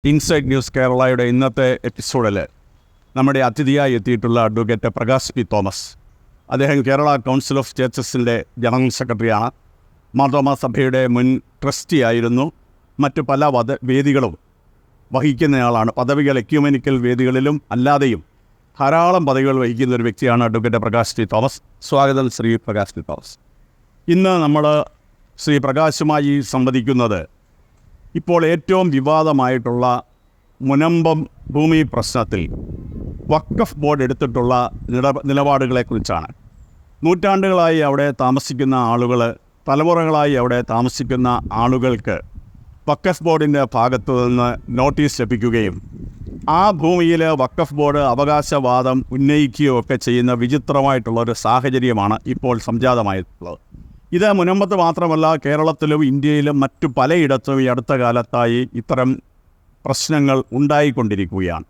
Inside news കേരളയുടെ ഇന്നത്തെ എപ്പിസോഡിൽ നമ്മുടെ അതിഥിയായി എത്തിയിട്ടുള്ള അഡ്വക്കേറ്റ് പ്രകാശ് പി തോമസ്. അദ്ദേഹം കേരള കൗൺസിൽ ഓഫ് ചർച്ചസിൻ്റെ ജനറൽ സെക്രട്ടറിയാണ്. മാർത്തോമാ സഭയുടെ മുൻ ട്രസ്റ്റി ആയിരുന്നു. മറ്റു പല വേദികളും വഹിക്കുന്നയാളാണ്. പദവികൾ എക്യുമെനിക്കൽ വേദികളിലും അല്ലാതെയും ധാരാളം പദവികൾ വഹിക്കുന്ന ഒരു വ്യക്തിയാണ് അഡ്വക്കേറ്റ് പ്രകാശ് പി തോമസ്. സ്വാഗതം ശ്രീ പ്രകാശ് പി തോമസ്. ഇന്ന് നമ്മൾ ശ്രീ പ്രകാശുമായി സംവദിക്കുന്നത് ഇപ്പോൾ ഏറ്റവും വിവാദമായിട്ടുള്ള മുനമ്പം ഭൂമി പ്രശ്നത്തിൽ വഖഫ് ബോർഡ് എടുത്തിട്ടുള്ള നിലപാടുകളെക്കുറിച്ചാണ്. നൂറ്റാണ്ടുകളായി അവിടെ താമസിക്കുന്ന ആളുകൾ, തലമുറകളായി അവിടെ താമസിക്കുന്ന ആളുകൾക്ക് വഖഫ് ബോർഡിൻ്റെ ഭാഗത്തു നിന്ന് നോട്ടീസ് ലഭിക്കുകയും ആ ഭൂമിയിൽ വഖഫ് ബോർഡ് അവകാശവാദം ഉന്നയിക്കുകയോ ഒക്കെ ചെയ്യുന്ന വിചിത്രമായിട്ടുള്ളൊരു സാഹചര്യമാണ് ഇപ്പോൾ സംജാതമായിട്ടുള്ളത്. ഇത് മുനമ്പത്ത് മാത്രമല്ല, കേരളത്തിലും ഇന്ത്യയിലും മറ്റു പലയിടത്തും ഈ അടുത്ത കാലത്തായി ഇത്തരം പ്രശ്നങ്ങൾ ഉണ്ടായിക്കൊണ്ടിരിക്കുകയാണ്.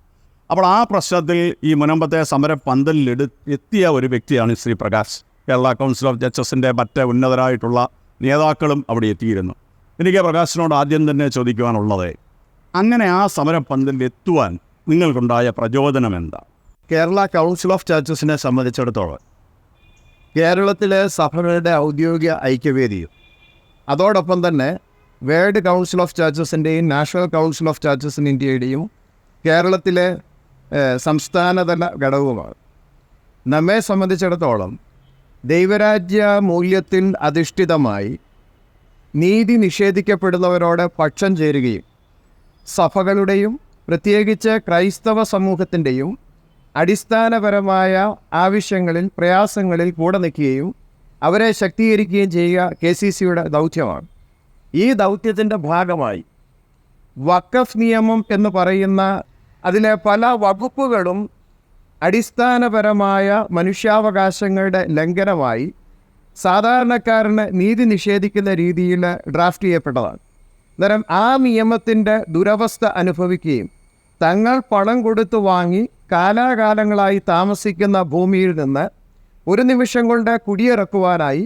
അപ്പോൾ ആ പ്രശ്നത്തിൽ ഈ മുനമ്പത്തെ സമരപന്തലിൽ എത്തിയ ഒരു വ്യക്തിയാണ് ശ്രീ പ്രകാശ്. കേരള കൗൺസിൽ ഓഫ് ജസ്റ്റിസിൻ്റെ മറ്റ് ഉന്നതരായിട്ടുള്ള നേതാക്കളും അവിടെ എത്തിയിരുന്നു. എനിക്ക് പ്രകാശിനോട് ആദ്യം തന്നെ ചോദിക്കുവാനുള്ളത്, അങ്ങനെ ആ സമരപന്തലിൽ എത്തുവാൻ നിങ്ങൾക്കുണ്ടായ പ്രചോദനം എന്താ? കേരള കൗൺസിൽ ഓഫ് ചർച്ചസിനെ സംബന്ധിച്ചിടത്തോളം കേരളത്തിലെ സഭകളുടെ ഔദ്യോഗിക ഐക്യവേദിയും അതോടൊപ്പം തന്നെ വേൾഡ് കൗൺസിൽ ഓഫ് ചർച്ചസിൻ്റെയും national council of churches in ഇന്ത്യയുടെയും കേരളത്തിലെ സംസ്ഥാനതല ഘടകവുമാണ്. നമ്മെ സംബന്ധിച്ചിടത്തോളം ദൈവരാജ്യ മൂല്യത്തിൽ അധിഷ്ഠിതമായി നീതി നിഷേധിക്കപ്പെടുന്നവരോട് പക്ഷം ചേരുകയും സഭകളുടെയും പ്രത്യേകിച്ച് ക്രൈസ്തവ സമൂഹത്തിൻ്റെയും അടിസ്ഥാനപരമായ ആവശ്യങ്ങളിൽ, പ്രയാസങ്ങളിൽ കൂടെ നിൽക്കുകയും അവരെ ശക്തീകരിക്കുകയും ചെയ്യുക KCCയുടെ ദൗത്യമാണ്. ഈ ദൗത്യത്തിൻ്റെ ഭാഗമായി വഖഫ് നിയമം എന്ന് പറയുന്ന അതിലെ പല വകുപ്പുകളും അടിസ്ഥാനപരമായ മനുഷ്യാവകാശങ്ങളുടെ ലംഘനമായി സാധാരണക്കാരന് നീതി നിഷേധിക്കുന്ന രീതിയിൽ ഡ്രാഫ്റ്റ് ചെയ്യപ്പെട്ടതാണ്. അന്നേരം ആ നിയമത്തിൻ്റെ ദുരവസ്ഥ അനുഭവിക്കുകയും തങ്ങൾ പണം കൊടുത്തു വാങ്ങി കാലാകാലങ്ങളായി താമസിക്കുന്ന ഭൂമിയിൽ നിന്ന് ഒരു നിമിഷം കൊണ്ട് കുടിയിറക്കുവാനായി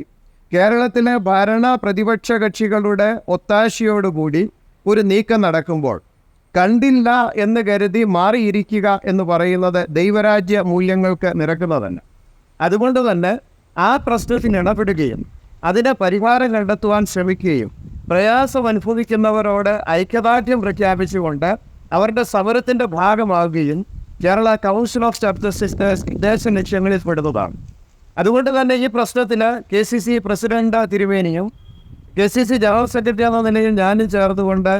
കേരളത്തിലെ ഭരണ പ്രതിപക്ഷ കക്ഷികളുടെ ഒത്താശയോടുകൂടി ഒരു നീക്കം നടക്കുമ്പോൾ കണ്ടില്ല എന്ന് കരുതി മാറിയിരിക്കുക എന്ന് പറയുന്നത് ദൈവരാജ്യ മൂല്യങ്ങൾക്ക് നിരക്കുന്നതല്ല. അതുകൊണ്ട് തന്നെ ആ പ്രശ്നത്തിന് ഇടപെടുകയും അതിന് പരിഹാരം കണ്ടെത്തുവാൻ ശ്രമിക്കുകയും പ്രയാസം അനുഭവിക്കുന്നവരോട് ഐക്യദാർഢ്യം പ്രഖ്യാപിച്ചുകൊണ്ട് അവരുടെ സമരത്തിൻ്റെ ഭാഗമാവുകയും കേരള കൗൺസിൽ ഓഫ് ചർച്ചസിൻ്റെ നിർദ്ദേശ ലക്ഷ്യങ്ങളിൽ പെടുന്നതാണ്. അതുകൊണ്ട് തന്നെ ഈ പ്രശ്നത്തിൽ KCC പ്രസിഡന്റ് തിരുമേനിയും KCC ജനറൽ സെക്രട്ടറി എന്ന നിലയിൽ ഞാനും ചേർന്നുകൊണ്ട്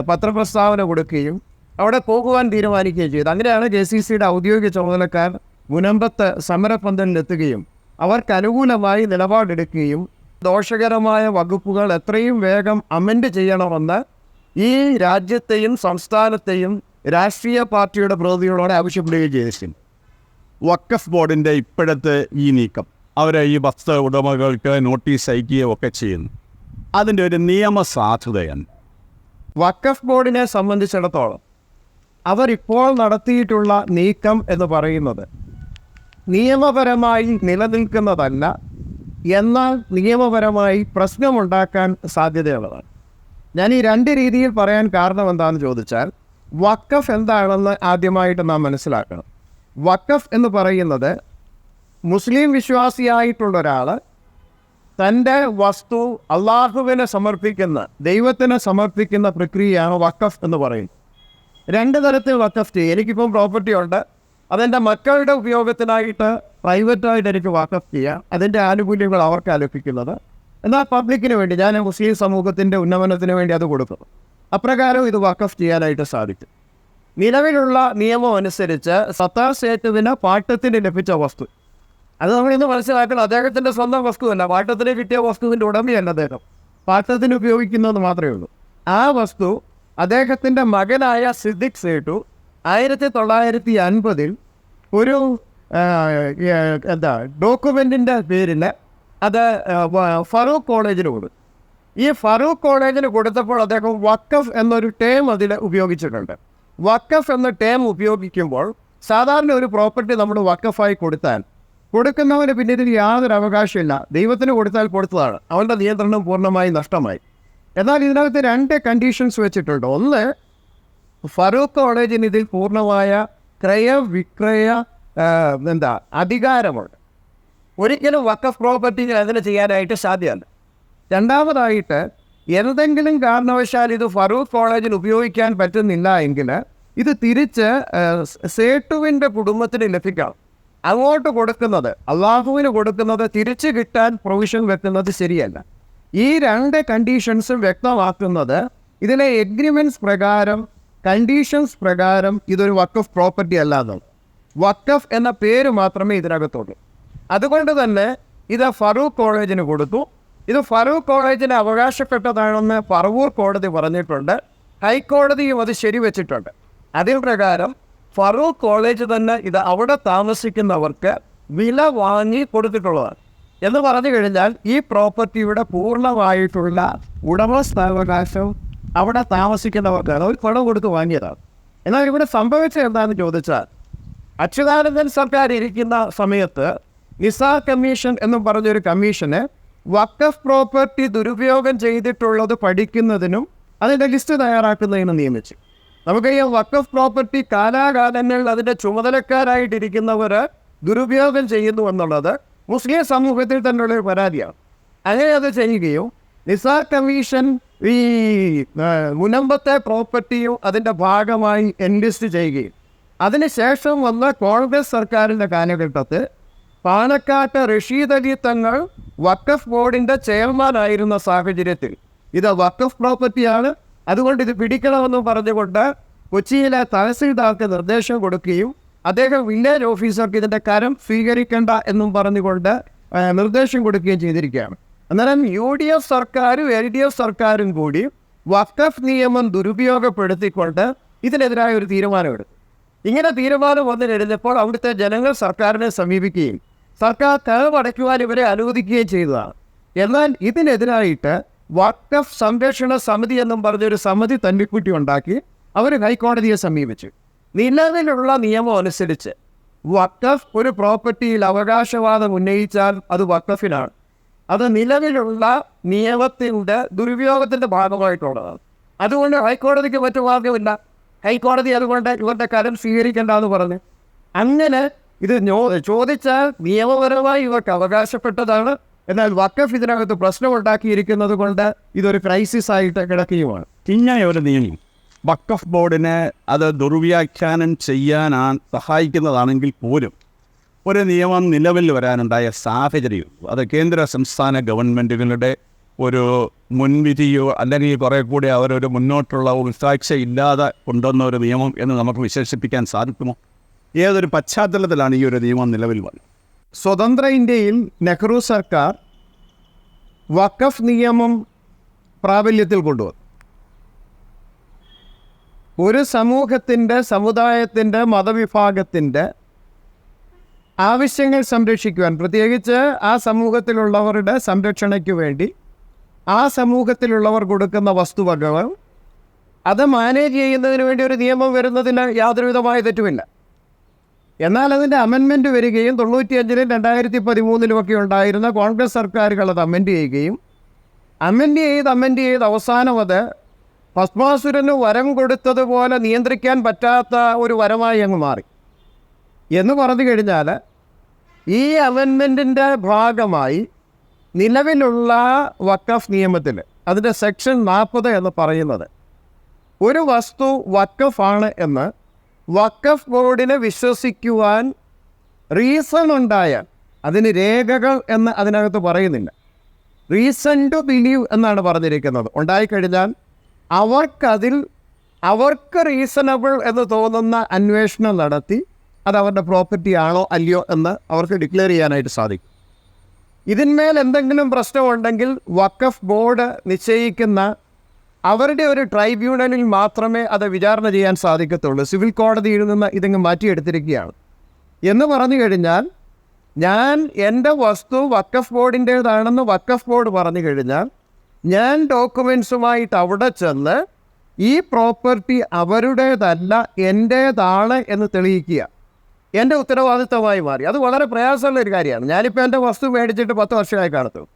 പത്രപ്രസ്താവന കൊടുക്കുകയും അവിടെ പോകുവാൻ തീരുമാനിക്കുകയും ചെയ്തു. അങ്ങനെയാണ് KCCയുടെ ഔദ്യോഗിക ചുമതലക്കാർ മുനമ്പത്ത് സമരപന്തലിലെത്തുകയും അവർക്ക് അനുകൂലമായി നിലപാടെടുക്കുകയും ദോഷകരമായ വകുപ്പുകൾ എത്രയും വേഗം അമെൻഡ് ചെയ്യണമെന്ന് ഈ രാജ്യത്തെയും സംസ്ഥാനത്തെയും രാഷ്ട്രീയ പാർട്ടിയുടെ പ്രതിനിധികളോട് ആവശ്യപ്പെടുകയും ചെയ്തിട്ടുണ്ട്. വഖഫ് ബോർഡിൻ്റെ ഇപ്പോഴത്തെ ഈ നീക്കം, അവരെ ഈ വസ്തു ഉടമകൾക്ക് നോട്ടീസ് അയക്കുകയും ഒക്കെ ചെയ്യുന്നു, അതിൻ്റെ ഒരു നിയമസാധുതയാണ്? വഖഫ് ബോർഡിനെ സംബന്ധിച്ചിടത്തോളം അവരിപ്പോൾ നടത്തിയിട്ടുള്ള നീക്കം എന്ന് പറയുന്നത് നിയമപരമായി നിലനിൽക്കുന്നതല്ല, എന്നാൽ നിയമപരമായി പ്രശ്നമുണ്ടാക്കാൻ സാധ്യതയുള്ളതാണ്. ഞാൻ ഈ രണ്ട് രീതിയിൽ പറയാൻ കാരണം എന്താണെന്ന് ചോദിച്ചാൽ, വഖഫ് എന്താണെന്ന് ആദ്യമായിട്ട് നാം മനസ്സിലാക്കണം. വഖഫ് എന്ന് പറയുന്നത് മുസ്ലിം വിശ്വാസിയായിട്ടുള്ള ഒരാൾ തൻ്റെ വസ്തു അള്ളാഹുവിനെ സമർപ്പിക്കുന്ന, ദൈവത്തിന് സമർപ്പിക്കുന്ന പ്രക്രിയയാണ് വഖഫ് എന്ന് പറയുന്നത്. രണ്ട് തരത്തിൽ വഖഫ് ചെയ്യും. എനിക്കിപ്പം പ്രോപ്പർട്ടി ഉണ്ട്, അതെൻ്റെ മക്കളുടെ ഉപയോഗത്തിനായിട്ട് പ്രൈവറ്റായിട്ട് എനിക്ക് വഖഫ് ചെയ്യാം, അതിൻ്റെ ആനുകൂല്യങ്ങൾ അവർക്ക് ലഭിക്കുന്നത്. എന്നാൽ പബ്ലിക്കിന് വേണ്ടി, ഞാൻ മുസ്ലിം സമൂഹത്തിൻ്റെ ഉന്നമനത്തിന് വേണ്ടി അത് കൊടുക്കുന്നു. അപ്രകാരം ഇത് വഖഫ് ചെയ്യാനായിട്ട് സാധിക്കും. നിലവിലുള്ള നിയമം അനുസരിച്ച് സത്താർ സേട്ടുവിന് പാട്ടത്തിന് ലഭിച്ച വസ്തു, അത് നമ്മളിന്ന് മനസ്സിലാക്കണം, അദ്ദേഹത്തിൻ്റെ സ്വന്തം വസ്തുവല്ല, പാട്ടത്തിന് കിട്ടിയ വസ്തുവിൻ്റെ ഉടമയല്ല അദ്ദേഹം, പാട്ടത്തിന് ഉപയോഗിക്കുന്നത് മാത്രമേ ഉള്ളൂ. ആ വസ്തു അദ്ദേഹത്തിൻ്റെ മകനായ സിദ്ദിഖ് സേട്ടു 1950 ഒരു ഡോക്യുമെൻറ്റിൻ്റെ പേരിൽ അത് ഫറൂഖ് കോളേജിന് കൊടുത്തു. ഈ ഫറൂഖ് കോളേജിന് കൊടുത്തപ്പോൾ അദ്ദേഹം വഖഫ് എന്നൊരു ടേം അതിൽ ഉപയോഗിച്ചിട്ടുണ്ട്. വഖഫ് എന്ന ടേം ഉപയോഗിക്കുമ്പോൾ സാധാരണ ഒരു പ്രോപ്പർട്ടി നമ്മൾ വഖഫായി കൊടുത്താൽ കൊടുക്കുന്നവന് പിന്നെ ഇതിന് യാതൊരു അവകാശമില്ല, ദൈവത്തിന് കൊടുത്താൽ കൊടുത്തതാണ്, അവൻ്റെ നിയന്ത്രണം പൂർണ്ണമായി നഷ്ടമായി. എന്നാൽ ഇതിനകത്ത് രണ്ട് കണ്ടീഷൻസ് വെച്ചിട്ടുണ്ട്. ഒന്ന്, ഫറൂഖ് കോളേജിന് ഇതിൽ പൂർണ്ണമായ ക്രയ അധികാരമുണ്ട്. ഒരിക്കലും വഖഫ് പ്രോപ്പർട്ടി അതിന് ചെയ്യാനായിട്ട് സാധ്യമല്ല. രണ്ടാമതായിട്ട് എന്തെങ്കിലും കാരണവശാൽ ഇത് ഫറൂഖ് കോളേജിന് ഉപയോഗിക്കാൻ പറ്റുന്നില്ല എങ്കിൽ ഇത് തിരിച്ച് സേട്ടുവിൻ്റെ കുടുംബത്തിന് ലഭിക്കണം. അങ്ങോട്ട് കൊടുക്കുന്നത്, അള്ളാഹുവിന് കൊടുക്കുന്നത് തിരിച്ച് കിട്ടാൻ പ്രൊവിഷൻ വെക്കുന്നത് ശരിയല്ല. ഈ രണ്ട് കണ്ടീഷൻസും വ്യക്തമാക്കുന്നത് ഇതിലെ എഗ്രിമെൻറ്റ്സ് പ്രകാരം, കണ്ടീഷൻസ് പ്രകാരം ഇതൊരു വഖഫ് പ്രോപ്പർട്ടി അല്ല എന്നുള്ളത്. വഖഫ് എന്ന പേര് മാത്രമേ ഇതിനകത്തുള്ളൂ. അതുകൊണ്ട് തന്നെ ഇത് ഫറൂഖ് കോളേജിന് കൊടുത്തു. ഇത് ഫറൂഖ് കോളേജിന് അവകാശപ്പെട്ടതാണെന്ന് പറവൂർ കോടതി പറഞ്ഞിട്ടുണ്ട്. ഹൈക്കോടതിയും അത് ശരിവെച്ചിട്ടുണ്ട്. അതിൻ പ്രകാരം ഫറൂഖ് കോളേജ് തന്നെ ഇത് അവിടെ താമസിക്കുന്നവർക്ക് വില വാങ്ങി കൊടുത്തിട്ടുള്ളതാണ്. എന്ന് പറഞ്ഞു കഴിഞ്ഞാൽ ഈ പ്രോപ്പർട്ടിയുടെ പൂർണ്ണമായിട്ടുള്ള ഉടമസ്ഥാവകാശം അവിടെ താമസിക്കുന്നവർക്കാണ്. അവർ പണം കൊടുത്ത് വാങ്ങിയതാണ്. എന്നാൽ ഇവിടെ സംഭവിച്ചത് എന്താണെന്ന് ചോദിച്ചാൽ, അച്യുതാനന്ദൻ സർക്കാർ ഇരിക്കുന്ന സമയത്ത് നിസാർ കമ്മീഷൻ എന്നും പറഞ്ഞൊരു കമ്മീഷന് വഖഫ് പ്രോപ്പർട്ടി ദുരുപയോഗം ചെയ്തിട്ടുള്ളത് പഠിക്കുന്നതിനും അതിൻ്റെ ലിസ്റ്റ് തയ്യാറാക്കുന്നതിനും നിയമിച്ചു. നമുക്ക് ഈ വഖഫ് പ്രോപ്പർട്ടി കാലാകാലങ്ങളിൽ അതിൻ്റെ ചുമതലക്കാരായിട്ടിരിക്കുന്നവർ ദുരുപയോഗം ചെയ്യുന്നു എന്നുള്ളത് മുസ്ലിം സമൂഹത്തിൽ തന്നെയുള്ളൊരു പരാതിയാണ്. അങ്ങനെ അത് ചെയ്യുകയും നിസാർ കമ്മീഷൻ ഈ മുനമ്പത്തെ പ്രോപ്പർട്ടിയും അതിൻ്റെ ഭാഗമായി എൻലിസ്റ്റ് ചെയ്യുകയും അതിനുശേഷം വന്ന കോൺഗ്രസ് സർക്കാരിൻ്റെ കാലഘട്ടത്തിൽ പാണക്കാട്ട് റഷീദ് അലി തങ്ങൾ വഖഫ് ബോർഡിൻ്റെ ചെയർമാനായിരുന്ന സാഹചര്യത്തിൽ ഇത് വഖഫ് പ്രോപ്പർട്ടിയാണ്, അതുകൊണ്ട് ഇത് പിടിക്കണമെന്ന് പറഞ്ഞുകൊണ്ട് കൊച്ചിയിലെ തഹസീൽദാർക്ക് നിർദ്ദേശം കൊടുക്കുകയും അദ്ദേഹം വില്ലേജ് ഓഫീസർക്ക് ഇതിൻ്റെ കരം സ്വീകരിക്കേണ്ട എന്നും പറഞ്ഞുകൊണ്ട് നിർദ്ദേശം കൊടുക്കുകയും ചെയ്തിരിക്കുകയാണ്. അന്നേരം UDF സർക്കാരും LDF സർക്കാരും കൂടി വഖഫ് നിയമം ദുരുപയോഗപ്പെടുത്തിക്കൊണ്ട് ഇതിനെതിരായ ഒരു തീരുമാനമെടുത്തു. ഇങ്ങനെ തീരുമാനം വന്നു കഴിഞ്ഞപ്പോൾ അവിടുത്തെ ജനങ്ങൾ സർക്കാരിനെ സമീപിക്കുകയും സർക്കാർ തെളിവടയ്ക്കുവാൻ ഇവരെ അനുവദിക്കുകയും ചെയ്തതാണ്. എന്നാൽ ഇതിനെതിരായിട്ട് വഖഫ് സംരക്ഷണ സമിതി എന്നും പറഞ്ഞൊരു സമിതി തല്ലിക്കുട്ടി ഉണ്ടാക്കി അവർ ഹൈക്കോടതിയെ സമീപിച്ചു. നിലവിലുള്ള നിയമം അനുസരിച്ച് വഖഫ് ഒരു പ്രോപ്പർട്ടിയിൽ അവകാശവാദം ഉന്നയിച്ചാൽ അത് വഖഫിനാണ്. അത് നിലവിലുള്ള നിയമത്തിൻ്റെ ദുരുപയോഗത്തിൻ്റെ ഭാഗമായിട്ടുള്ളതാണ്. അതുകൊണ്ട് ഹൈക്കോടതിക്ക് മറ്റു മാർഗമില്ല. ഹൈക്കോടതി അതുകൊണ്ട് ഇവരുടെ കരം സ്വീകരിക്കേണ്ട എന്ന് പറഞ്ഞു. അങ്ങനെ ഇത് ചോദിച്ചാൽ നിയമപരമായി ഇവർക്ക് അവകാശപ്പെട്ടതാണ്. എന്നാൽ വഖഫ് ഇതിനകത്ത് പ്രശ്നമുണ്ടാക്കിയിരിക്കുന്നത് കൊണ്ട് ഇതൊരു ക്രൈസിസ് ആയിട്ട് കിടക്കുകയുമാണ്. ഇങ്ങനെ ഒരു നിയമം വഖഫ് ബോർഡിനെ അത് ദുർവ്യാഖ്യാനം ചെയ്യാൻ സഹായിക്കുന്നതാണെങ്കിൽ പോലും ഒരു നിയമം നിലവിൽ വരാനുണ്ടായ സാഹചര്യം അത് കേന്ദ്ര സംസ്ഥാന ഗവൺമെൻറ്റുകളുടെ ഒരു മുൻവിധിയോ അല്ലെങ്കിൽ കുറേ കൂടി അവരൊരു മുന്നോട്ടുള്ള ഉൾക്കാഴ്ച ഇല്ലാതെ കൊണ്ടുവന്ന ഒരു നിയമം എന്ന് നമുക്ക് വിശേഷിപ്പിക്കാൻ സാധിക്കുമോ? ഏതൊരു പശ്ചാത്തലത്തിലാണ് ഈ ഒരു നിയമം നിലവിൽ വന്നത്? സ്വതന്ത്ര ഇന്ത്യയിൽ നെഹ്റു സർക്കാർ വഖഫ് നിയമം പ്രാബല്യത്തിൽ കൊണ്ടുവന്നു. ഒരു സമൂഹത്തിൻ്റെ, സമുദായത്തിൻ്റെ, മതവിഭാഗത്തിൻ്റെ ആവശ്യങ്ങൾ സംരക്ഷിക്കുവാൻ, പ്രത്യേകിച്ച് ആ സമൂഹത്തിലുള്ളവരുടെ സംരക്ഷണയ്ക്ക് വേണ്ടി ആ സമൂഹത്തിലുള്ളവർ കൊടുക്കുന്ന വസ്തുവകകൾ അത് മാനേജ് ചെയ്യുന്നതിന് വേണ്ടി ഒരു നിയമം വരുന്നതിന് യാതൊരുവിധമായ തെറ്റുമില്ല. എന്നാൽ അതിൻ്റെ അമെൻമെൻറ്റ് വരികയും 95-ലും 2013-ലും ഒക്കെ ഉണ്ടായിരുന്ന കോൺഗ്രസ് സർക്കാരുകൾ അത് അമെൻഡ് ചെയ്യുകയും അമെൻഡ് ചെയ്ത് അവസാനം അത് ഭസ്മാസുരന് വരം കൊടുത്തതുപോലെ നിയന്ത്രിക്കാൻ പറ്റാത്ത ഒരു വരമായി അങ്ങ് മാറി. എന്ന് പറഞ്ഞു കഴിഞ്ഞാൽ ഈ അമെൻമെൻറ്റിൻ്റെ ഭാഗമായി നിലവിലുള്ള വഖഫ് നിയമത്തിൽ അതിൻ്റെ സെക്ഷൻ 40 എന്ന് പറയുന്നത് ഒരു വസ്തു വഖഫാണ് എന്ന് വഖഫ് ബോർഡിനെ വിശ്വസിക്കുവാൻ റീസൺ ഉണ്ടായാൽ, അതിന് രേഖകൾ എന്ന് അതിനകത്ത് പറയുന്നില്ല, റീസൺ ടു ബിലീവ് എന്നാണ് പറഞ്ഞിരിക്കുന്നത്, ഉണ്ടായിക്കഴിഞ്ഞാൽ അവർക്ക് റീസണബിൾ എന്ന് തോന്നുന്ന അന്വേഷണം നടത്തി അത് അവരുടെ പ്രോപ്പർട്ടി ആണോ അല്ലയോ എന്ന് അവർക്ക് ഡിക്ലെയർ ചെയ്യാനായിട്ട് സാധിക്കും. ഇതിന്മേൽ എന്തെങ്കിലും പ്രശ്നമുണ്ടെങ്കിൽ വഖഫ് ബോർഡ് നിശ്ചയിക്കുന്ന അവരുടെ ഒരു ട്രൈബ്യൂണലിൽ മാത്രമേ അത് വിചാരണ ചെയ്യാൻ സാധിക്കത്തുള്ളൂ. സിവിൽ കോടതിയിൽ നിന്ന് ഇതിങ്ങ് മാറ്റിയെടുത്തിരിക്കുകയാണ്. എന്ന് പറഞ്ഞു കഴിഞ്ഞാൽ ഞാൻ എൻ്റെ വസ്തു വഖഫ് ബോർഡിൻ്റേതാണെന്ന് വഖഫ് ബോർഡ് പറഞ്ഞു കഴിഞ്ഞാൽ ഞാൻ ഡോക്യുമെൻസുമായിട്ട് അവിടെ ചെന്ന് ഈ പ്രോപ്പർട്ടി അവരുടേതല്ല എൻ്റേതാണ് എന്ന് തെളിയിക്കുക എൻ്റെ ഉത്തരവാദിത്തമായി മാറി. അത് വളരെ പ്രയാസമുള്ള ഒരു കാര്യമാണ്. ഞാനിപ്പോൾ എൻ്റെ വസ്തു മേടിച്ചിട്ട് 10 വർഷമായി കാണത്തുള്ളൂ.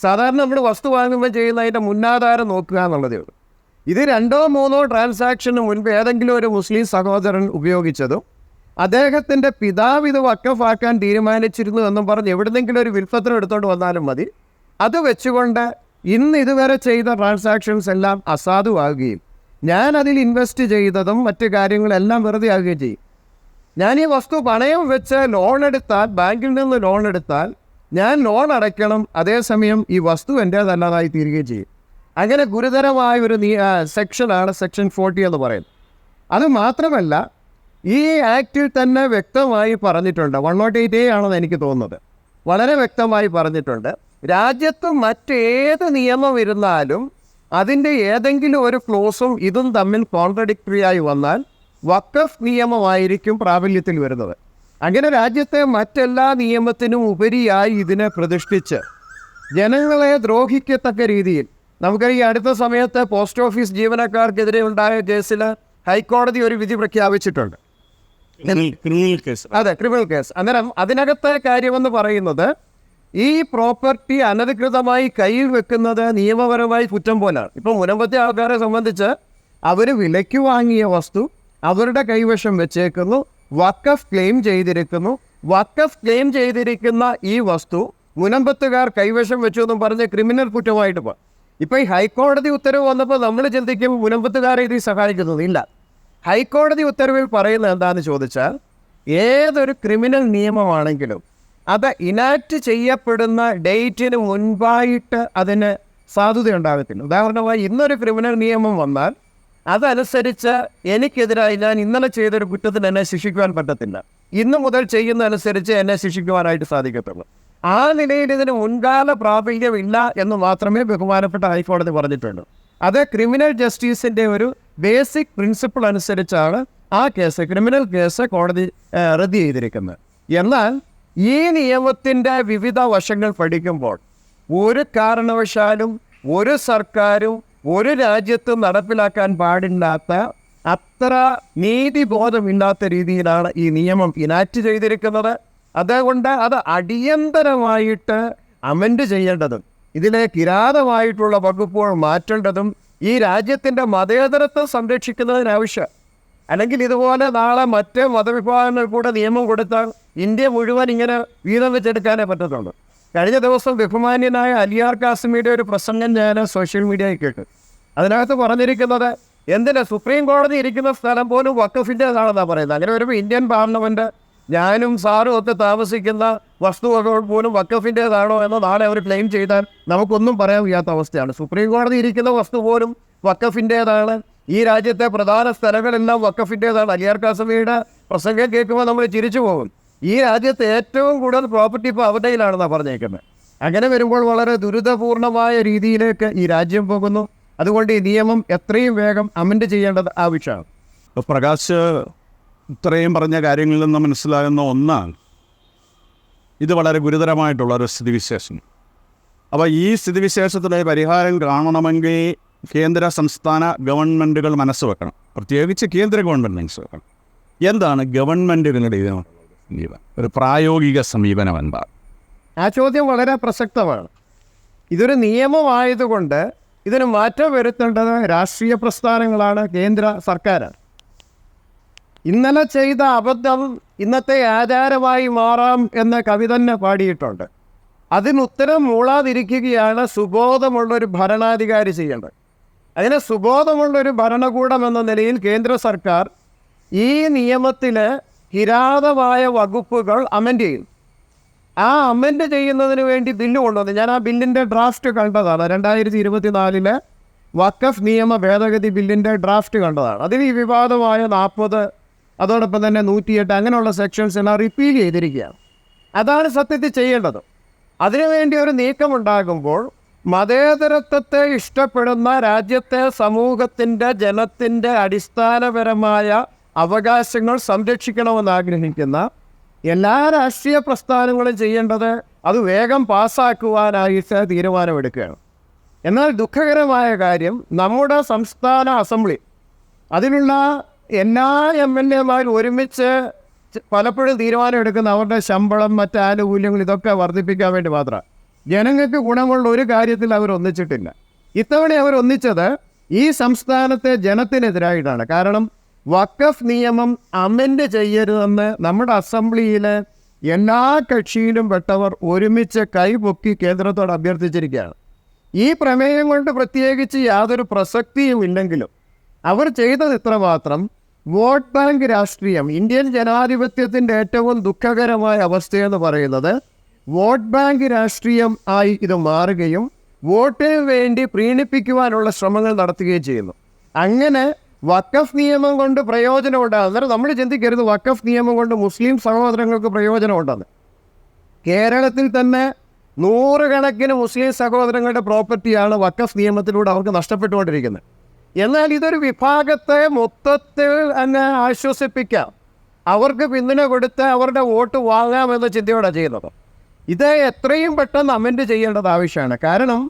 സാധാരണ നമ്മൾ വസ്തു വാങ്ങുമ്പോൾ ചെയ്യുന്ന അതിൻ്റെ മുന്നാധാരം നോക്കുക എന്നുള്ളതേ ഉള്ളൂ. ഇത് 2 or 3 ട്രാൻസാക്ഷന് മുൻപ് ഏതെങ്കിലും ഒരു മുസ്ലിം സഹോദരൻ ഉപയോഗിച്ചതും അദ്ദേഹത്തിൻ്റെ പിതാവ് ഇത് വഖഫാക്കാൻ തീരുമാനിച്ചിരുന്നു എന്നും പറഞ്ഞ് എവിടെന്നെങ്കിലും ഒരു വിൽപ്പത്രം എടുത്തുകൊണ്ട് വന്നാലും മതി. അത് വെച്ചുകൊണ്ട് ഇന്ന് ഇതുവരെ ചെയ്ത ട്രാൻസാക്ഷൻസ് എല്ലാം അസാധുവാകുകയും ഞാൻ അതിൽ ഇൻവെസ്റ്റ് ചെയ്തതും മറ്റു കാര്യങ്ങളെല്ലാം വെറുതെ ആകുകയും ചെയ്യും. ഞാൻ ഈ വസ്തു പണയം വെച്ച് ലോൺ എടുത്താൽ, ബാങ്കിൽ നിന്ന് ലോൺ എടുത്താൽ ഞാൻ ലോൺ അടയ്ക്കണം, അതേസമയം ഈ വസ്തു എൻ്റേതല്ലാതായി തീരുകയും ചെയ്യും. അങ്ങനെ ഗുരുതരമായ ഒരു സെക്ഷനാണ് സെക്ഷൻ 40 എന്ന് പറയുന്നത്. അത് മാത്രമല്ല, ഈ ആക്റ്റിൽ തന്നെ വ്യക്തമായി പറഞ്ഞിട്ടുണ്ട്, 108A ആണെന്ന് എനിക്ക് തോന്നുന്നത്, വളരെ വ്യക്തമായി പറഞ്ഞിട്ടുണ്ട്, രാജ്യത്ത് മറ്റേത് നിയമം ഇരുന്നാലും അതിൻ്റെ ഏതെങ്കിലും ഒരു ക്ലോസും ഇതും തമ്മിൽ കോൺട്രഡിക്ടറി ആയി വന്നാൽ വഖഫ് നിയമമായിരിക്കും പ്രാബല്യത്തിൽ വരുന്നത്. അങ്ങനെ രാജ്യത്തെ മറ്റെല്ലാ നിയമത്തിനും ഉപരിയായി ഇതിനെ പ്രതിഷ്ഠിച്ച് ജനങ്ങളെ ദ്രോഹിക്കത്തക്ക രീതിയിൽ, നമുക്കറിയാം ഈ അടുത്ത സമയത്ത് പോസ്റ്റ് ഓഫീസ് ജീവനക്കാർക്കെതിരെ ഉണ്ടായ കേസിൽ ഹൈക്കോടതി ഒരു വിധി പ്രഖ്യാപിച്ചിട്ടുണ്ട്. Criminal case. അതെ, ക്രിമിനൽ കേസ്. അന്നേരം അതിനകത്തെ കാര്യമെന്ന് പറയുന്നത് ഈ പ്രോപ്പർട്ടി അനധികൃതമായി കയ്യിൽ വെക്കുന്നത് നിയമപരമായി കുറ്റം പോലാണ്. ഇപ്പം മുനമ്പത്തെ ആൾക്കാരെ സംബന്ധിച്ച് അവർ വിലയ്ക്ക് വാങ്ങിയ വസ്തു അവരുടെ കൈവശം വെച്ചേക്കുന്നു, വഖഫ് ക്ലെയിം ചെയ്തിരിക്കുന്നു. വഖഫ് ക്ലെയിം ചെയ്തിരിക്കുന്ന ഈ വസ്തു മുനമ്പത്തുകാർ കൈവശം വെച്ചു എന്നും പറഞ്ഞ് ക്രിമിനൽ കുറ്റമായിട്ട് പോകും. ഇപ്പോൾ ഈ ഹൈക്കോടതി ഉത്തരവ് വന്നപ്പോൾ നമ്മൾ ചിന്തിക്കും മുനമ്പത്തുകാരെ ഇത് സഹായിക്കുന്നില്ല. ഹൈക്കോടതി ഉത്തരവിൽ പറയുന്നത് എന്താണെന്ന് ചോദിച്ചാൽ, ഏതൊരു ക്രിമിനൽ നിയമമാണെങ്കിലും അത് ഇനാക്റ്റ് ചെയ്യപ്പെടുന്ന ഡേറ്റിന് മുൻപായിട്ട് അതിന് സാധുതയുണ്ടാകത്തില്ല. ഉദാഹരണമായി ഇന്നൊരു ക്രിമിനൽ നിയമം വന്നാൽ അതനുസരിച്ച് എനിക്കെതിരായി ഞാൻ ഇന്നലെ ചെയ്തൊരു കുറ്റത്തിന് എന്നെ ശിക്ഷിക്കുവാൻ പറ്റത്തില്ല, ഇന്നു മുതൽ ചെയ്യുന്നതനുസരിച്ച് എന്നെ ശിക്ഷിക്കുവാനായിട്ട് സാധിക്കത്തുള്ളൂ. ആ നിലയിൽ ഇതിന് മുൻകാല പ്രാബല്യമില്ല എന്ന് മാത്രമേ ബഹുമാനപ്പെട്ട ഹൈക്കോടതി പറഞ്ഞിട്ടുള്ളൂ. അത് ക്രിമിനൽ ജസ്റ്റിസിൻ്റെ ഒരു ബേസിക് പ്രിൻസിപ്പിൾ അനുസരിച്ചാണ് ആ കേസ്, ക്രിമിനൽ കേസ് കോടതി റദ്ദ് ചെയ്തിരിക്കുന്നത്. എന്നാൽ ഈ നിയമത്തിൻ്റെ വിവിധ വശങ്ങൾ പഠിക്കുമ്പോൾ ഒരു കാരണവശാലും ഒരു സർക്കാരും ഒരു രാജ്യത്തും നടപ്പിലാക്കാൻ പാടില്ലാത്ത അത്ര നീതിബോധമില്ലാത്ത രീതിയിലാണ് ഈ നിയമം ഇനാക്റ്റ് ചെയ്തിരിക്കുന്നത്. അതുകൊണ്ട് അത് അടിയന്തരമായിട്ട് അമെൻഡ് ചെയ്യേണ്ടതും ഇതിലെ കിരാതമായിട്ടുള്ള വകുപ്പുകൾ മാറ്റേണ്ടതും ഈ രാജ്യത്തിൻ്റെ മതേതരത്വം സംരക്ഷിക്കുന്നതിനാവശ്യം. അല്ലെങ്കിൽ ഇതുപോലെ നാളെ മറ്റ് മതവിഭാഗങ്ങൾ കൂടെ നിയമം കൊടുത്താൽ ഇന്ത്യ മുഴുവൻ ഇങ്ങനെ വീതം വെച്ചെടുക്കാനേ പറ്റത്തുള്ളൂ. കഴിഞ്ഞ ദിവസം ബഹുമാന്യനായ അലിയാർ കാസിമിയുടെ ഒരു പ്രസംഗം ഞാൻ സോഷ്യൽ മീഡിയയിൽ കേട്ടു. അതിനകത്ത് പറഞ്ഞിരിക്കുന്നത്, എന്തിനാ സുപ്രീം കോടതി ഇരിക്കുന്ന സ്ഥലം പോലും വഖഫിൻ്റേതാണെന്നാണ് പറയുന്നത്. അങ്ങനെ വരുമ്പോൾ ഇന്ത്യൻ പാർലമെൻറ്റ് ഞാനും സാറും ഒക്കെ താമസിക്കുന്ന വസ്തുവകൾ പോലും വഖഫിൻ്റേതാണോ എന്ന് നാളെ അവർ ക്ലെയിം ചെയ്താൽ നമുക്കൊന്നും പറയാൻ വയ്യാത്ത അവസ്ഥയാണ്. സുപ്രീം കോടതി ഇരിക്കുന്ന വസ്തു പോലും വഖഫിൻ്റേതാണ്. ഈ രാജ്യത്തെ പ്രധാന സ്ഥലങ്ങളെല്ലാം വഖഫിൻ്റേതാണ്. അലിയാർ കാസിമിയുടെ പ്രസംഗം കേൾക്കുമ്പോൾ നമ്മൾ ചിരിച്ചു പോകും. ഈ രാജ്യത്ത് ഏറ്റവും കൂടുതൽ പ്രോപ്പർട്ടി ഇപ്പോൾ അവരുടെയിലാണെന്നാണ് പറഞ്ഞേക്കുന്നത്. അങ്ങനെ വരുമ്പോൾ വളരെ ദുരിതപൂർണമായ രീതിയിലേക്ക് ഈ രാജ്യം പോകുന്നു. അതുകൊണ്ട് ഈ നിയമം എത്രയും വേഗം അമെൻഡ് ചെയ്യേണ്ടത് ആവശ്യമാണ്. പ്രകാശ് ഇത്രയും പറഞ്ഞ കാര്യങ്ങളിൽ നിന്ന് മനസ്സിലാകുന്ന ഒന്നാണ്, ഇത് വളരെ ഗുരുതരമായിട്ടുള്ളൊരു സ്ഥിതിവിശേഷം. അപ്പോൾ ഈ സ്ഥിതിവിശേഷത്തിലെ പരിഹാരം കാണണമെങ്കിൽ കേന്ദ്ര സംസ്ഥാന ഗവൺമെൻറ്റുകൾ മനസ്സ് വെക്കണം, പ്രത്യേകിച്ച് കേന്ദ്ര ഗവൺമെൻറ് മനസ്സ് വെക്കണം. എന്താണ് ഗവൺമെൻറ്റുകളുടെ ഒരു പ്രായോഗിക സമീപനം എന്താണ്? ആ ചോദ്യം വളരെ പ്രസക്തമാണ്. ഇതൊരു നിയമമായതുകൊണ്ട് ഇതിന് മാറ്റം വരുത്തേണ്ടത് രാഷ്ട്രീയ പ്രസ്ഥാനങ്ങളാണ്, കേന്ദ്ര സർക്കാരാണ്. ഇന്നലെ ചെയ്ത അബദ്ധം ഇന്നത്തെ ആചാരമായി മാറാം എന്ന് കവി തന്നെ പാടിയിട്ടുണ്ട്. അതിനുത്തരം മൂളാതിരിക്കുകയാണ് സുബോധമുള്ളൊരു ഭരണാധികാരി ചെയ്യേണ്ടത്. അതിന് സുബോധമുള്ളൊരു ഭരണകൂടം എന്ന നിലയിൽ കേന്ദ്ര സർക്കാർ ഈ നിയമത്തിൽ കിരാതമായ വകുപ്പുകൾ അമെൻഡ് ചെയ്യും. ആ അമെൻഡ് ചെയ്യുന്നതിന് വേണ്ടി ബില്ല് കൊണ്ടുവന്നു. ഞാൻ ആ ബില്ലിൻ്റെ ഡ്രാഫ്റ്റ് കണ്ടതാണ്. 2024 വഖഫ് നിയമ ഭേദഗതി ബില്ലിൻ്റെ ഡ്രാഫ്റ്റ് കണ്ടതാണ്. അതിൽ ഈ വിവാദമായ 40, അതോടൊപ്പം തന്നെ 108 അങ്ങനെയുള്ള സെക്ഷൻസ് എല്ലാം റിപ്പീൽ ചെയ്തിരിക്കുകയാണ്. അതാണ് സത്യത്തിൽ ചെയ്യേണ്ടത്. അതിനുവേണ്ടി ഒരു നീക്കമുണ്ടാകുമ്പോൾ മതേതരത്വത്തെ ഇഷ്ടപ്പെടുന്ന രാജ്യത്തെ സമൂഹത്തിൻ്റെ ജനത്തിൻ്റെ അടിസ്ഥാനപരമായ അവകാശങ്ങൾ സംരക്ഷിക്കണമെന്ന് ആഗ്രഹിക്കുന്ന എല്ലാ രാഷ്ട്രീയ പ്രസ്ഥാനങ്ങളും ചെയ്യേണ്ടത് അത് വേഗം പാസ്സാക്കുവാനായിട്ട് തീരുമാനമെടുക്കുകയാണ്. എന്നാൽ ദുഃഖകരമായ കാര്യം, നമ്മുടെ സംസ്ഥാന അസംബ്ലി അതിലുള്ള എല്ലാ MLA-മാരും ഒരുമിച്ച് പലപ്പോഴും തീരുമാനമെടുക്കുന്ന അവരുടെ ശമ്പളം, മറ്റ് ആനുകൂല്യങ്ങൾ ഇതൊക്കെ വർദ്ധിപ്പിക്കാൻ വേണ്ടി മാത്രമാണ്. ജനങ്ങൾക്ക് ഗുണമുള്ള ഒരു കാര്യത്തിൽ അവർ ഒന്നിച്ചിട്ടില്ല. ഇത്തവണ അവർ ഒന്നിച്ചത് ഈ സംസ്ഥാനത്തെ ജനത്തിനെതിരായിട്ടാണ്. കാരണം വഖഫ് നിയമം അമെൻഡ് ചെയ്യരുതെന്ന് നമ്മുടെ അസംബ്ലിയിൽ എല്ലാ കക്ഷിയിലും പെട്ടവർ ഒരുമിച്ച് കൈപൊക്കി കേന്ദ്രത്തോട് അഭ്യർത്ഥിച്ചിരിക്കുകയാണ്. ഈ പ്രമേയം കൊണ്ട് പ്രത്യേകിച്ച് യാതൊരു പ്രസക്തിയും ഇല്ലെങ്കിലും അവർ ചെയ്തത് ഇത്രമാത്രം. വോട്ട് ബാങ്ക് രാഷ്ട്രീയം, ഇന്ത്യൻ ജനാധിപത്യത്തിൻ്റെ ഏറ്റവും ദുഃഖകരമായ അവസ്ഥയെന്ന് പറയുന്നത് വോട്ട് ബാങ്ക് രാഷ്ട്രീയം ആയി ഇത് മാറുകയും വോട്ടിന് വേണ്ടി പ്രീണിപ്പിക്കുവാനുള്ള ശ്രമങ്ങൾ നടത്തുകയും ചെയ്യുന്നു. അങ്ങനെ വഖഫ് നിയമം കൊണ്ട് പ്രയോജനമുണ്ടാകും. അന്നേരം നമ്മൾ ചിന്തിക്കരുത് വഖഫ് നിയമം കൊണ്ട് മുസ്ലിം സഹോദരങ്ങൾക്ക് പ്രയോജനമുണ്ടെന്ന്. കേരളത്തിൽ തന്നെ നൂറുകണക്കിന് മുസ്ലിം സഹോദരങ്ങളുടെ പ്രോപ്പർട്ടിയാണ് വഖഫ് നിയമത്തിലൂടെ അവർക്ക് നഷ്ടപ്പെട്ടുകൊണ്ടിരിക്കുന്നത്. എന്നാൽ ഇതൊരു വിഭാഗത്തെ മൊത്തത്തിൽ അങ്ങ് ആശ്വസിപ്പിക്കാം, അവർക്ക് പിന്തുണ കൊടുത്ത് അവരുടെ വോട്ട് വാങ്ങാമെന്ന ചിന്തയോടാണ് ചെയ്യുന്നത്. ഇത് എത്രയും പെട്ടെന്ന് അമെൻഡ് ചെയ്യേണ്ടത് ആവശ്യമാണ്. കാരണം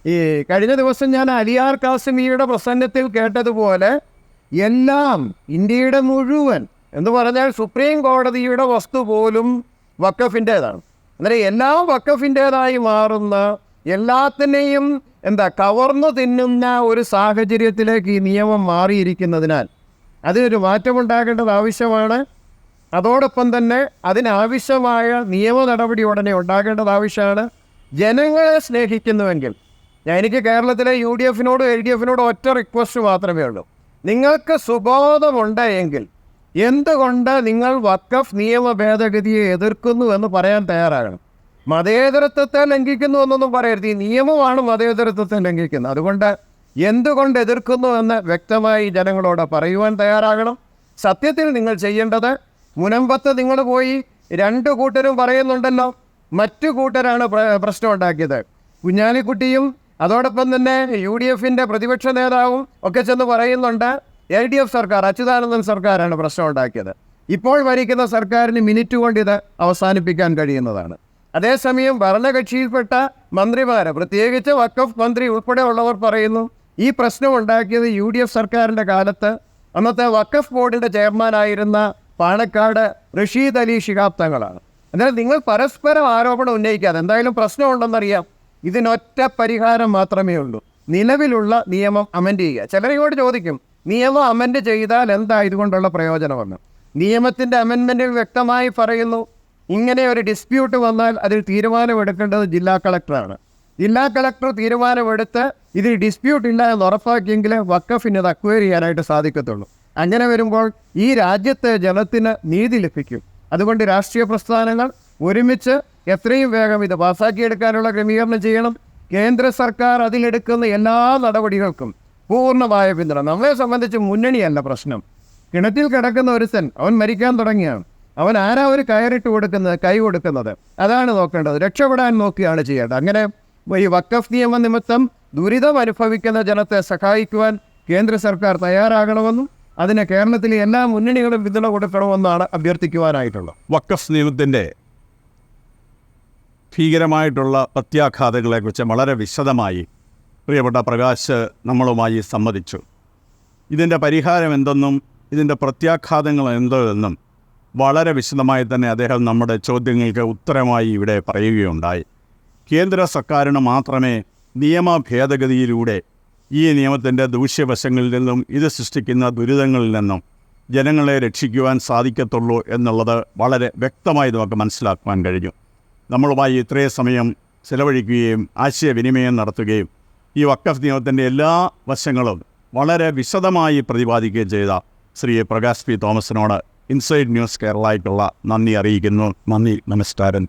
ഈ കഴിഞ്ഞ ദിവസം ഞാൻ അലിയാർ കാസിമിയുടെ പ്രസംഗത്തിൽ കേട്ടതുപോലെ എല്ലാം ഇന്ത്യയുടെ മുഴുവൻ എന്ന് പറഞ്ഞാൽ സുപ്രീം കോടതിയുടെ വസ്തു പോലും വഖഫിൻ്റേതാണ്. അന്നേരം എല്ലാം വഖഫിൻ്റേതായി മാറുന്ന, എല്ലാത്തിനെയും കവർന്നു തിന്നുന്ന ഒരു സാഹചര്യത്തിലേക്ക് ഈ നിയമം മാറിയിരിക്കുന്നതിനാൽ അതിനൊരു മാറ്റമുണ്ടാകേണ്ടത് ആവശ്യമാണ്. അതോടൊപ്പം തന്നെ അതിനാവശ്യമായ നിയമ നടപടി ഉടനെ ഉണ്ടാകേണ്ടത് ആവശ്യമാണ്. ജനങ്ങളെ സ്നേഹിക്കുന്നുവെങ്കിൽ എനിക്ക് കേരളത്തിലെ UDF LDF ഒറ്റ റിക്വസ്റ്റ് മാത്രമേ ഉള്ളൂ. നിങ്ങൾക്ക് സുബോധമുണ്ടെങ്കിൽ എന്തുകൊണ്ട് നിങ്ങൾ വഖഫ് നിയമ ഭേദഗതിയെ എതിർക്കുന്നു എന്ന് പറയാൻ തയ്യാറാകണം. മതേതരത്വത്തെ ലംഘിക്കുന്നു എന്നൊന്നും പറയരുത്. ഈ നിയമമാണ് മതേതരത്വത്തെ ലംഘിക്കുന്നത്. അതുകൊണ്ട് എന്തുകൊണ്ട് എതിർക്കുന്നു എന്ന് വ്യക്തമായി ജനങ്ങളോട് പറയുവാൻ തയ്യാറാകണം. സത്യത്തിൽ നിങ്ങൾ ചെയ്യേണ്ടത്, മുനമ്പത്ത് നിങ്ങൾ പോയി രണ്ട് കൂട്ടരും പറയുന്നുണ്ടല്ലോ, മറ്റു കൂട്ടരാണ് പ്രശ്നം ഉണ്ടാക്കിയത്. കുഞ്ഞാലിക്കുട്ടിയും അതോടൊപ്പം തന്നെ UDF പ്രതിപക്ഷ നേതാവും ഒക്കെ ചെന്ന് പറയുന്നുണ്ട് LDF സർക്കാർ, അച്യുതാനന്ദൻ സർക്കാരാണ് പ്രശ്നം ഉണ്ടാക്കിയത്. ഇപ്പോൾ ഭരിക്കുന്ന സർക്കാരിന് മിനിറ്റ് കൊണ്ട് ഇത് അവസാനിപ്പിക്കാൻ കഴിയുന്നതാണ്. അതേസമയം ഭരണകക്ഷിയിൽപ്പെട്ട മന്ത്രിമാർ, പ്രത്യേകിച്ച് വഖഫ് മന്ത്രി ഉൾപ്പെടെയുള്ളവർ പറയുന്നു ഈ പ്രശ്നം ഉണ്ടാക്കിയത് UDF സർക്കാരിൻ്റെ കാലത്ത് അന്നത്തെ വഖഫ് ബോർഡിൻ്റെ ചെയർമാനായിരുന്ന പാണക്കാട് റഷീദ് അലി ശിഹാബ് തങ്ങളാണ്. എന്നാൽ നിങ്ങൾ പരസ്പരം ആരോപണം ഉന്നയിക്കാതെ, എന്തായാലും പ്രശ്നമുണ്ടെന്നറിയാം, ഇതിനൊറ്റ പരിഹാരം മാത്രമേ ഉള്ളൂ, നിലവിലുള്ള നിയമം അമെൻഡ് ചെയ്യുക. ചിലരോട് ചോദിക്കും നിയമം അമെൻഡ് ചെയ്താൽ എന്താ ഇതുകൊണ്ടുള്ള പ്രയോജനമെന്ന്. നിയമത്തിൻ്റെ അമെൻമെൻറ്റിൽ വ്യക്തമായി പറയുന്നു, ഇങ്ങനെ ഒരു ഡിസ്പ്യൂട്ട് വന്നാൽ അതിൽ തീരുമാനമെടുക്കേണ്ടത് ജില്ലാ കളക്ടറാണ്. ജില്ലാ കളക്ടർ തീരുമാനമെടുത്ത് ഇതിൽ ഡിസ്പ്യൂട്ട് ഇല്ല എന്ന് ഉറപ്പാക്കിയെങ്കിൽ വഖഫിന് അത് അക്വയർ ചെയ്യാനായിട്ട് സാധിക്കത്തുള്ളൂ. അങ്ങനെ വരുമ്പോൾ ഈ രാജ്യത്തെ ജനത്തിന് നീതി ലഭിക്കും. അതുകൊണ്ട് രാഷ്ട്രീയ പ്രസ്ഥാനങ്ങൾ ഒരുമിച്ച് എത്രയും വേഗം ഇത് പാസ്സാക്കിയെടുക്കാനുള്ള ക്രമീകരണം ചെയ്യണം. കേന്ദ്ര സർക്കാർ അതിലെടുക്കുന്ന എല്ലാ നടപടികൾക്കും പൂർണ്ണമായ പിന്തുണ. നമ്മളെ സംബന്ധിച്ച് മുന്നണിയല്ല പ്രശ്നം. കിണറ്റിൽ കിടക്കുന്ന ഒരുത്തൻ, അവൻ മരിക്കാൻ തുടങ്ങിയാണ്, അവൻ ആരാ ഒരു കയറിട്ട് കൊടുക്കുന്നത്, കൈ കൊടുക്കുന്നത്, അതാണ് നോക്കേണ്ടത്. രക്ഷപ്പെടാൻ നോക്കുകയാണ് ചെയ്യേണ്ടത്. അങ്ങനെ ഈ വഖഫ് നിയമ നിമിത്തം ദുരിതം അനുഭവിക്കുന്ന ജനത്തെ സഹായിക്കുവാൻ കേന്ദ്ര സർക്കാർ തയ്യാറാകണമെന്നും അതിന് കേരളത്തിലെ എല്ലാ മുന്നണികളും പിന്തുണ കൊടുക്കണമെന്നാണ് അഭ്യർത്ഥിക്കുവാനായിട്ടുള്ളത്. വഖഫ് നിയമത്തിൻ്റെ ഭീകരമായിട്ടുള്ള പ്രത്യാഘാതങ്ങളെക്കുറിച്ച് വളരെ വിശദമായി പ്രിയപ്പെട്ട പ്രകാശ് നമ്മളുമായി സംവദിച്ചു. ഇതിൻ്റെ പരിഹാരം എന്തെന്നും ഇതിൻ്റെ പ്രത്യാഘാതങ്ങൾ എന്തെന്നും വളരെ വിശദമായി തന്നെ അദ്ദേഹം നമ്മുടെ ചോദ്യങ്ങൾക്ക് ഉത്തരമായി ഇവിടെ പറയുകയുണ്ടായി. കേന്ദ്ര സർക്കാരിന് മാത്രമേ നിയമ ഭേദഗതിയിലൂടെ ഈ നിയമത്തിൻ്റെ ദൂഷ്യവശങ്ങളിൽ നിന്നും ഇത് സൃഷ്ടിക്കുന്ന ദുരിതങ്ങളിൽ നിന്നും ജനങ്ങളെ രക്ഷിക്കുവാൻ സാധിക്കത്തുള്ളൂ എന്നുള്ളത് വളരെ വ്യക്തമായി നമുക്ക് മനസ്സിലാക്കുവാൻ കഴിഞ്ഞു. നമ്മളുമായി ഇത്രയും സമയം ചിലവഴിക്കുകയും ആശയവിനിമയം നടത്തുകയും ഈ വഖഫ് നിയമത്തിൻ്റെ എല്ലാ വശങ്ങളും വളരെ വിശദമായി പ്രതിപാദിക്കുകയും ചെയ്ത ശ്രീ പ്രകാശ് പി തോമസിനോട് ഇൻസൈഡ് ന്യൂസ് കേരളയ്ക്കുള്ള നന്ദി അറിയിക്കുന്നു. നന്ദി, നമസ്കാരം.